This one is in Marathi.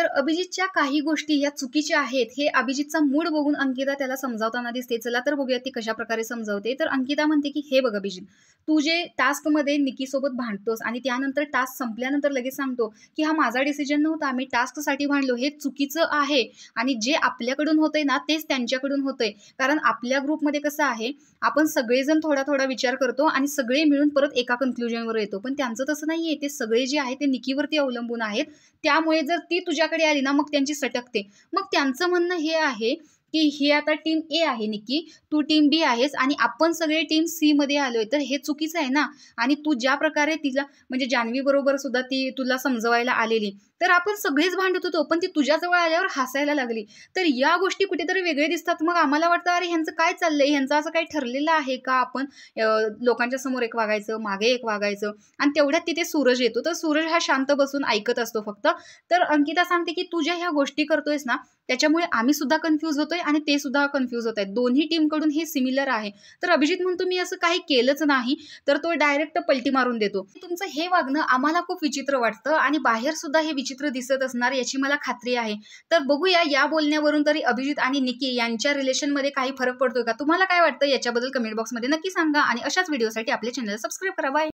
अभिजितच्या काही गोष्टी या चुकीच्या आहेत हे अभिजितचा मूड बघून अंकिता त्याला समजावताना दिसते. चला तर बघूया ती कशा प्रकारे समजावते. तर अंकिता म्हणते की हे बघ अभिजित, तू जे टास्कमध्ये निकीसोबत भांडतोस आणि त्यानंतर टास्क संपल्यानंतर लगेच सांगतो की हा माझा डिसिजन नव्हता, मी टास्कसाठी भांडलो, हे चुकीचं आहे. आणि जे आपल्याकडून होतंय ना तेच त्यांच्याकडून होतंय. कारण आपल्या ग्रुपमध्ये कसं आहे, आपण सगळेजण थोडा थोडा विचार करतो आणि सगळे मिळून परत एका कन्क्लुजनवर येतो. पण त्यांचं तसं नाहीये, ते सगळे जे आहे ते निकीवरती अवलंबून आहेत. त्यामुळे जर ती तुझ्याकडे आली ना मग त्यांची सटकते. मग त्यांचं म्हणणं हे आहे की ही आता टीम ए आहे निकी, तू टीम बी आहेस आणि आपण सगळे टीम सी मध्ये आलोय, तर हे चुकीचं आहे ना. आणि तू ज्या प्रकारे तिला म्हणजे जान्हवी बरोबर सुद्धा ती तुला समजवायला आलेली, तर आपण सगळेच भांडत होतो, पण ती तुझ्याजवळ आल्यावर हसायला लागली. तर या गोष्टी कुठेतरी वेगळे दिसतात. मग आम्हाला वाटतं अरे ह्यांचं काय चाललंय, ह्यांचं असं काही ठरलेलं आहे का, आपण लोकांच्या समोर एक वागायचं, मागे एक वागायचं. आणि तेवढ्यात तिथे सूरज येतो. तर सूरज हा शांत बसून ऐकत असतो फक्त. तर अंकिता सांगते की तू ज्या ह्या गोष्टी करतोयस ना त्याच्यामुळे आम्ही सुद्धा कन्फ्यूज होतोय आणि ते सुद्धा कन्फ्यूज होत आहेत. दोन्ही टीमकडून हे सिमिलर आहे. तर अभिजित म्हणतो मी असं काही केलंच नाही. तर तो डायरेक्ट पलटी मारून देतो. तुमचं हे वागणं आम्हाला खूप विचित्र वाटतं आणि बाहेर सुद्धा हे विचित्र दिसत असणार याची मला खात्री आहे. तर बघूया या बोलण्यावरून तरी अभिजित आणि निकी यांच्या रिलेशनमध्ये काही फरक पडतोय का? तुम्हाला काय वाटतं याच्याबद्दल कमेंट बॉक्समध्ये नक्की सांगा आणि अशाच व्हिडिओसाठी आपल्या चॅनलला सबस्क्राईब करा. बाय.